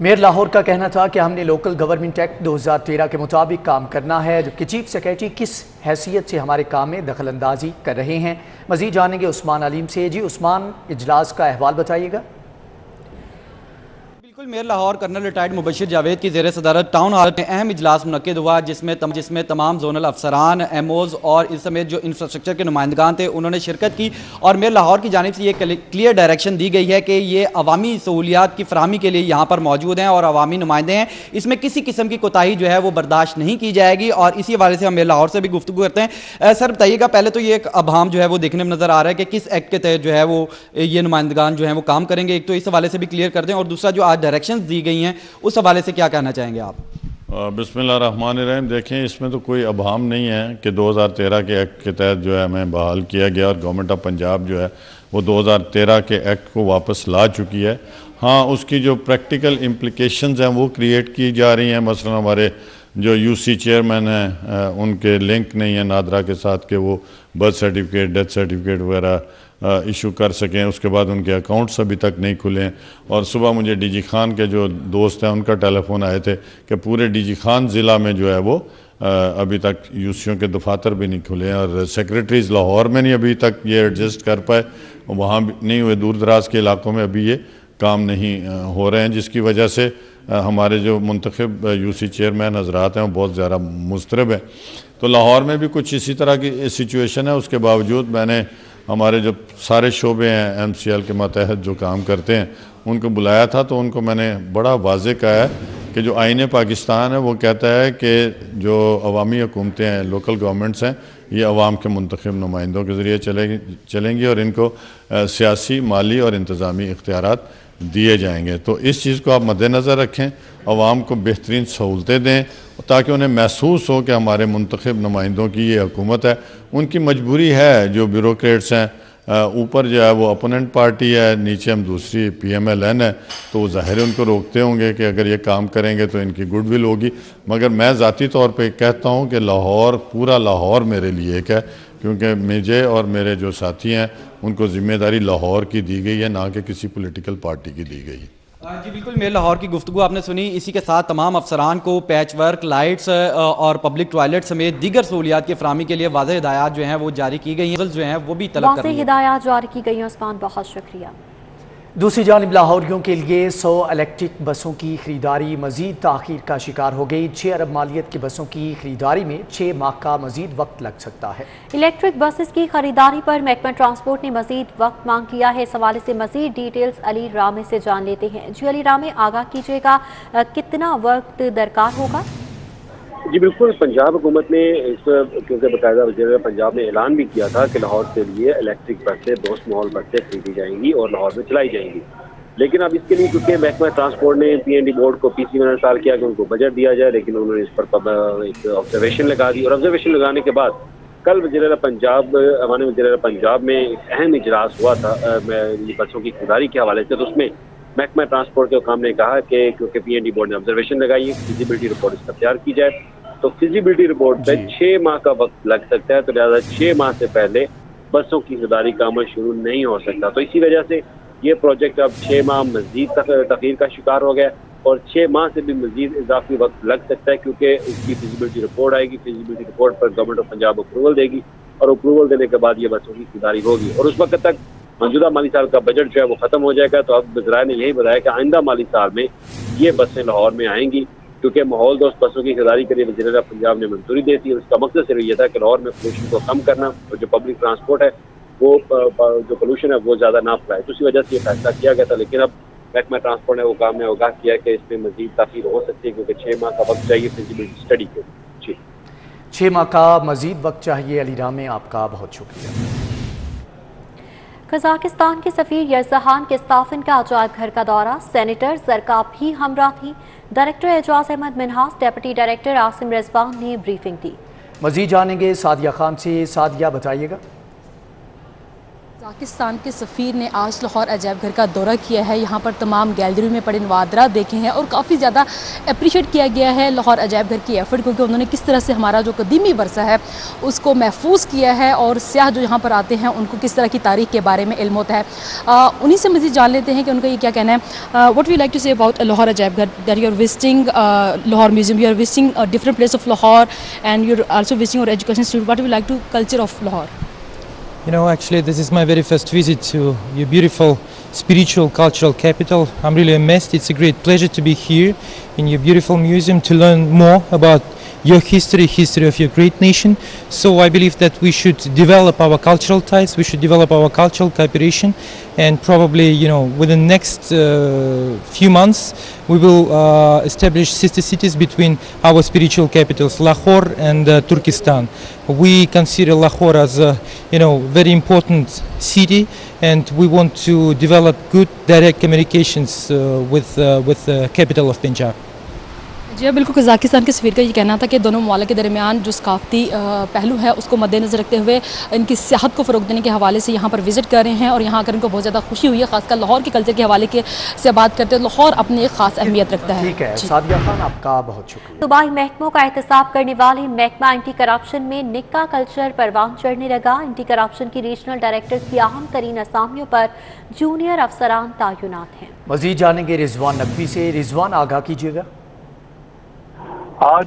Mayor Lahore کا کہنا تھا کہ ہم نے لوکل گورنمنٹ ایکٹ 2013 کے مطابق کام کرنا ہے، جبکہ چیف سیکریٹری کس حیثیت سے ہمارے کام میں دخل اندازی کر رہے ہیں۔ مزید جانیں گے عثمان علیم سے۔ جی عثمان، اجلاس کا احوال بتائیے گا۔ بالکل، میئر لاہور کرنل ریٹائرڈ مبشر جاوید کی زیر صدارت ٹاؤن ہال میں اہم اجلاس منعقد ہوا، جس میں تمام زونل افسران، ایم اوز اور اس سمیت جو انفراسٹرکچر کے نمائندگان تھے انہوں نے شرکت کی، اور میئر لاہور کی جانب سے یہ کلیئر ڈائریکشن دی گئی ہے کہ یہ عوامی سہولیات کی فراہمی کے لیے یہاں پر موجود ہیں اور عوامی نمائندے ہیں، اس میں کسی قسم کی کوتاہی جو ہے وہ برداشت نہیں کی جائے گی، اور اسی حوالے سے ہم میئر لاہور سے بھی گفتگو کرتے ہیں۔ سر بتائیے گا، پہلے تو یہ ایک ابہام جو ہے وہ دیکھنے میں نظر آ رہا ہے کہ کس ایکٹ کے تحت جو ہے وہ یہ نمائندگان جو ہیں وہ کام کریں گے، ایک تو اس حوالے سے بھی کلیئر کر دیں، اور دوسرا جو آج ڈائریکشنز دی گئی ہیں اس حوالے سے کیا کہنا چاہیں گے آپ؟ بسم اللہ الرحمن الرحیم۔ دیکھیں، اس میں تو کوئی ابہام نہیں ہے کہ 2013 کے ایکٹ کے تحت جو ہے ہمیں بحال کیا گیا، اور گورنمنٹ آف پنجاب جو ہے وہ 2013 کے ایکٹ کو واپس لا چکی ہے۔ ہاں، اس کی جو پریکٹیکل امپلیکیشنز ہیں وہ کریٹ کی جا رہی ہیں، مثلا ہمارے جو یو سی چیئرمین ہیں ان کے لنک نہیں ہیں نادرا کے ساتھ کہ وہ برتھ سرٹیفکیٹ، ڈیتھ سرٹیفکیٹ وغیرہ ایشو کر سکیں، اس کے بعد ان کے اکاؤنٹس ابھی تک نہیں کھلے ہیں۔ اور صبح مجھے ڈی جی خان کے جو دوست ہیں ان کا ٹیلی فون آئے تھے کہ پورے ڈی جی خان ضلع میں جو ہے وہ ابھی تک یو سیوں کے دفاتر بھی نہیں کھلے ہیں، اور سیکریٹریز لاہور میں نہیں ابھی تک یہ ایڈجسٹ کر پائے، وہاں بھی نہیں ہوئے، دور دراز کے علاقوں میں ابھی یہ کام نہیں ہو رہے ہیں، جس کی وجہ سے ہمارے جو منتخب یو سی چیئرمین حضرات ہیں وہ بہت زیادہ مضطرب ہیں۔ تو لاہور میں بھی کچھ اسی طرح کی سچویشن ہے۔ اس کے باوجود میں نے ہمارے جو سارے شعبے ہیں ایم سی ایل کے ماتحت جو کام کرتے ہیں ان کو بلایا تھا، تو ان کو میں نے بڑا واضح کہا ہے کہ جو آئین پاکستان ہے وہ کہتا ہے کہ جو عوامی حکومتیں ہیں، لوکل گورنمنٹس ہیں، یہ عوام کے منتخب نمائندوں کے ذریعے چلیں گی، اور ان کو سیاسی، مالی اور انتظامی اختیارات دیے جائیں گے۔ تو اس چیز کو آپ مد نظر رکھیں، عوام کو بہترین سہولتیں دیں تاکہ انہیں محسوس ہو کہ ہمارے منتخب نمائندوں کی یہ حکومت ہے۔ ان کی مجبوری ہے، جو بیوروکریٹس ہیں، اوپر جو ہے وہ اپوننٹ پارٹی ہے، نیچے ہم دوسری پی ایم ایل این ہے، تو وہ ظاہر ان کو روکتے ہوں گے کہ اگر یہ کام کریں گے تو ان کی گڈ ول ہوگی۔ مگر میں ذاتی طور پہ کہتا ہوں کہ لاہور، پورا لاہور میرے لیے ایک ہے، کیونکہ مجھے اور میرے جو ساتھی ہیں ان کو ذمہ داری لاہور کی دی گئی ہے، نہ کہ کسی پولیٹیکل پارٹی کی دی گئی۔ جی بالکل، میئر لاہور کی گفتگو آپ نے سنی، اسی کے ساتھ تمام افسران کو پیچ ورک، لائٹس اور پبلک ٹوائلٹ سمیت دیگر سہولیات کی فراہمی کے لیے واضح ہدایات جو ہیں وہ جاری کی گئی ہیں، جو ہیں وہ بھی طلب کر رہی ہیں۔ واضح ہدایات جاری کی گئی ہیں عثمان، بہت شکریہ۔ دوسری جانب لاہوریوں کے لیے 100 الیکٹرک بسوں کی خریداری مزید تاخیر کا شکار ہو گئی۔ 6 ارب مالیت کی بسوں کی خریداری میں 6 ماہ کا مزید وقت لگ سکتا ہے۔ الیکٹرک بسز کی خریداری پر محکمہ ٹرانسپورٹ نے مزید وقت مانگ لیا ہے۔ اس حوالے سے مزید ڈیٹیلز علی رامے سے جان لیتے ہیں۔ جی علی رامے، آگاہ کیجیے گا کتنا وقت درکار ہوگا؟ جی بالکل، پنجاب حکومت نے کیونکہ باقاعدہ وزیر پنجاب نے اعلان بھی کیا تھا کہ لاہور کے لیے الیکٹرک بسیں، دوست ماحول بسیں خریدی جائیں گی اور لاہور میں چلائی جائیں گی، لیکن اب اس کے لیے کیونکہ محکمہ ٹرانسپورٹ نے پی این ڈی بورڈ کو پی سی میں انسٹال کیا کہ ان کو بجٹ دیا جائے، لیکن انہوں نے اس پر ایک آبزرویشن لگا دی، اور آبزرویشن لگانے کے بعد کل وزیر پنجاب، ہمارے وزیر پنجاب میں ایک اہم اجلاس ہوا تھا بسوں کی خریداری کے حوالے سے، تو اس میں محکمہ ٹرانسپورٹ کے حکام نے کہا کہ کیونکہ پی این ڈی بورڈ نے آبزرویشن لگائی ہے، فیزیبلٹی رپورٹ اس کا تیار کی جائے، تو فیزیبلٹی رپورٹ پہ 6 ماہ کا وقت لگ سکتا ہے، تو لہٰذا 6 ماہ سے پہلے بسوں کی خریداری کا عمل شروع نہیں ہو سکتا، تو اسی وجہ سے یہ پروجیکٹ اب 6 ماہ مزید تاخیر کا شکار ہو گیا، اور 6 ماہ سے بھی مزید اضافی وقت لگ سکتا ہے، کیونکہ اس کی فیزیبلٹی رپورٹ آئے گی، فیزیبلٹی رپورٹ پر گورنمنٹ آف پنجاب اپروول دے گی، اور اپروول دینے کے بعد یہ بسوں کی خریداری ہوگی، اور اس وقت تک موجودہ مالی سال کا بجٹ جو ہے وہ ختم ہو جائے گا۔ تو اب وزرائے نے یہی بتایا کہ آئندہ مالی سال میں یہ بسیں لاہور میں آئیں گی، کیونکہ ماحول دوست بسوں کی خریداری کے لیے وزیر اعلیٰ پنجاب نے منظوری دی تھی، اور اس کا مقصد صرف یہ تھا کہ لاہور میں پولوشن کو کم کرنا، اور جو پبلک ٹرانسپورٹ ہے وہ جو پولوشن ہے وہ زیادہ نہ پھیلائے، تو اسی وجہ سے یہ فیصلہ کیا گیا تھا، لیکن اب محکمہ ٹرانسپورٹ نے حکام نے آگاہ کیا کہ اس میں مزید تاخیر ہو سکتی ہے، کیونکہ 6 ماہ کا وقت چاہیے فیزیبلٹی اسٹڈی کے لیے۔ جی 6 ماہ کا مزید وقت چاہیے۔ علی رامے، آپ کا بہت شکریہ۔ قزاقستان کے سفیر یزدہان کستافن کا عجائب گھر کا دورہ، سینیٹر زرکاب بھی ہمراہ تھی۔ ڈائریکٹر اعجاز احمد منہاس، ڈیپٹی ڈائریکٹر عاصم رضوان نے بریفنگ دی۔ مزید جانیں گے سعدیہ خان سے۔ سعدیہ، بتائیے گا۔ پاکستان کے سفیر نے آج لاہور عجائب گھر کا دورہ کیا ہے. یہاں پر تمام گیلری میں پڑے نوادرات دیکھے ہیں اور کافی زیادہ اپریشیٹ کیا گیا ہے لاہور عجائب گھر کی ایفرٹ, کیونکہ انہوں نے کس طرح سے ہمارا جو قدیمی ورثہ ہے اس کو محفوظ کیا ہے اور سیاح جو یہاں پر آتے ہیں ان کو کس طرح کی تاریخ کے بارے میں علم ہوتا ہے. انہی سے مزید جان لیتے ہیں کہ ان کا یہ کیا کہنا ہے. What we like to say about Lahore Ajaib Ghar, that you are visiting Lahore museum, you are visiting different place of Lahore and you are also visiting our education institute. What we like to culture of Lahore. You know, actually, this is my very first visit to your beautiful spiritual, cultural capital. I'm really amazed. It's a great pleasure to be here in your beautiful museum to learn more about your history of your great nation. So I believe that we should develop our cultural ties, we should develop our cultural cooperation, and probably, you know, within the next few months, we will establish sister cities between our spiritual capitals, Lahore and Turkestan. We consider Lahore as a, you know, very important city, and we want to develop good direct communications with the capital of Punjab. جی بالکل, قزاقستان کے سفیر کا یہ کہنا تھا کہ دونوں ممالک کے درمیان جو ثقافتی پہلو ہے اس کو مد نظر رکھتے ہوئے ان کی سیاحت کو فروغ دینے کے حوالے سے یہاں پر وزٹ کر رہے ہیں اور یہاں آ کر ان کو بہت زیادہ خوشی ہوئی ہے, خاص کر لاہور کے کلچر کے حوالے سے بات کرتے ہیں. لاہور اپنی ایک خاص اہمیت رکھتا ہے. ٹھیک ہے سعدیہ خان, آپ کا بہت شکریہ. صوبائی محکموں کا احتساب کرنے والے محکمہ اینٹی کرپشن میں نکا کلچر پروان چڑھنے لگا. اینٹی کرپشن کی ریجنل ڈائریکٹرز کی اہم ترین اسامیوں پر جونیئر افسران تعینات ہیں. مزید جانیں گے رضوان نقوی سے. رضوان, آگاہ کیجیے گا.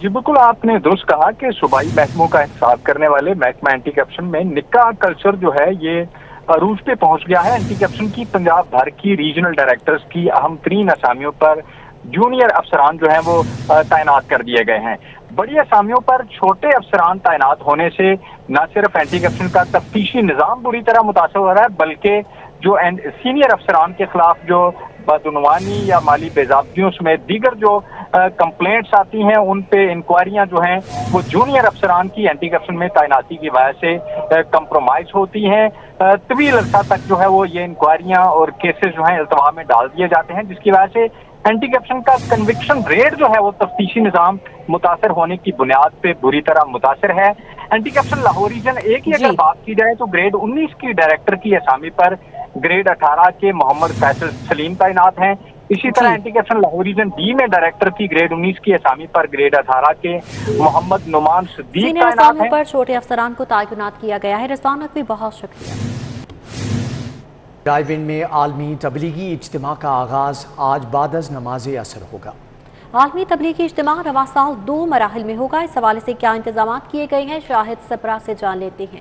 جی بالکل, آپ نے درست کہا کہ صوبائی محکموں کا احتساب کرنے والے محکمہ اینٹی کرپشن میں نکا کلچر جو ہے یہ عروج پہ پہنچ گیا ہے. اینٹی کرپشن کی پنجاب بھر کی ریجنل ڈائریکٹرز کی اہم ترین اسامیوں پر جونیئر افسران جو ہیں وہ تعینات کر دیے گئے ہیں. بڑی اسامیوں پر چھوٹے افسران تعینات ہونے سے نہ صرف اینٹی کرپشن کا تفتیشی نظام بری طرح متاثر ہو رہا ہے, بلکہ جو سینئر افسران کے خلاف جو بدعنوانی یا مالی بے ضابطگیوں سمیت دیگر جو کمپلینٹس آتی ہیں ان پہ انکوائریاں جو ہیں وہ جونیئر افسران کی اینٹی کرپشن میں تعیناتی کی وجہ سے کمپرومائز ہوتی ہیں. طویل عرصہ تک جو ہے وہ یہ انکوائریاں اور کیسز جو ہیں التوا میں ڈال دیے جاتے ہیں, جس کی وجہ سے اینٹی کرپشن کا کنوکشن ریٹ جو ہے وہ تفتیشی نظام متاثر ہونے کی بنیاد پہ بری طرح متاثر ہے. اینٹی کرپشن لاہور ریجن اے کی اگر بات کی جائے تو گریڈ 19 کی ڈائریکٹر کی اسامی پر گریڈ 18 کے محمد فیصل سلیم تعینات ہیں. اسی طرح anti corruption Lahore region D میں ڈائریکٹر کی گریڈ 19 کی اسامی پر گریڈ 18 کے محمد نعمان صدیق سینئر اسامیوں پر چھوٹے افسران کو تعینات کیا گیا ہے. رضوان نقوی, بہت شکریہ. رائے ونڈ میں عالمی تبلیغی اجتماع کا آغاز آج بعد از نماز عصر ہوگا. عالمی تبلیغی اجتماع رواں سال 2 مراحل میں ہوگا. اس حوالے سے کیا انتظامات کیے گئے ہیں, شاہد سپرا سے جان لیتے ہیں.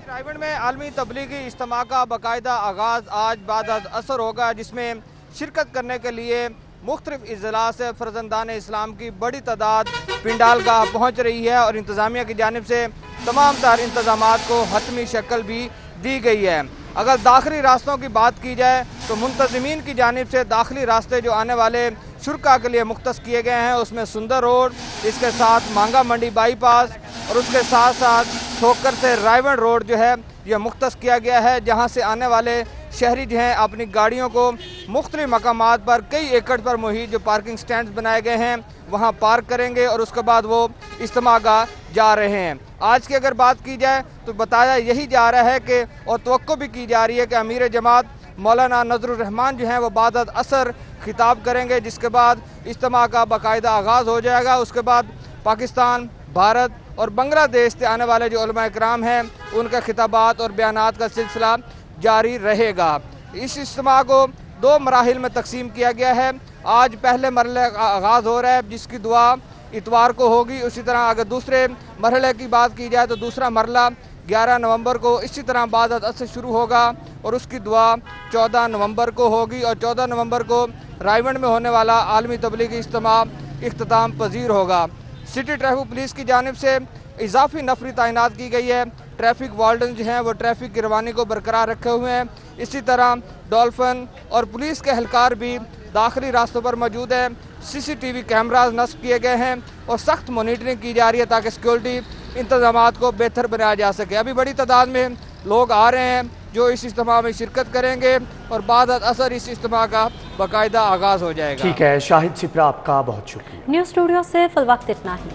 رائے ونڈ میں عالمی تبلیغی اجتماع کا باقاعدہ آغاز آج بعد از عصر ہوگا, جس میں شرکت کرنے کے لیے مختلف اضلاع سے فرزندان اسلام کی بڑی تعداد پنڈال گاہ پہنچ رہی ہے اور انتظامیہ کی جانب سے تمام تر انتظامات کو حتمی شکل بھی دی گئی ہے. اگر داخلی راستوں کی بات کی جائے تو منتظمین کی جانب سے داخلی راستے جو آنے والے شرکا کے لیے مختص کیے گئے ہیں اس میں سندر روڈ, اس کے ساتھ مانگا منڈی بائی پاس اور اس کے ساتھ ساتھ ٹھوکر سے رائے ونڈ روڈ جو ہے یہ مختص کیا گیا ہے, جہاں سے آنے والے شہری جو ہیں اپنی گاڑیوں کو مختلف مقامات پر کئی ایکڑ پر محیط جو پارکنگ سٹینڈز بنائے گئے ہیں وہاں پارک کریں گے اور اس کے بعد وہ اجتماع گاہ جا رہے ہیں. آج کی اگر بات کی جائے تو بتایا یہی جا رہا ہے کہ اور توقع بھی کی جا رہی ہے کہ امیر جماعت مولانا نذر الرحمان جو ہیں وہ بعد از عصر خطاب کریں گے, جس کے بعد اجتماع کا باقاعدہ آغاز ہو جائے گا. اس کے بعد پاکستان, بھارت اور بنگلہ دیش سے آنے والے جو علماء کرام ہیں ان کے خطابات اور بیانات کا سلسلہ جاری رہے گا. اس اجتماع کو 2 مراحل میں تقسیم کیا گیا ہے. آج پہلے مرحلے کا آغاز ہو رہا ہے جس کی دعا اتوار کو ہوگی. اسی طرح اگر دوسرے مرحلے کی بات کی جائے تو دوسرا مرحلہ 11 نومبر کو اسی طرح بعد از عصر شروع ہوگا اور اس کی دعا 14 نومبر کو ہوگی اور 14 نومبر کو رائے ونڈ میں ہونے والا عالمی تبلیغی اجتماع اختتام پذیر ہوگا. سٹی ٹریفک پولیس کی جانب سے اضافی نفری تعینات کی گئی ہے. ٹریفک وارڈن جو ہیں وہ ٹریفک کی روانی کو برقرار رکھے ہوئے ہیں. اسی طرح ڈولفن اور پولیس کے اہلکار بھی داخلی راستوں پر موجود ہیں. CCTV کیمراز نصب کیے گئے ہیں اور سخت مانیٹرنگ کی جا رہی ہے تاکہ سیکورٹی انتظامات کو بہتر بنایا جا سکے. ابھی بڑی تعداد میں لوگ آ رہے ہیں جو اس اجتماع میں شرکت کریں گے اور بعد از عصر اس اجتماع کا باقاعدہ آغاز ہو جائے گا. ٹھیک ہے, شاہد سپرا آپ کا بہت شکریہ. نیوز اسٹوڈیو سے فی الوقت اتنا ہی.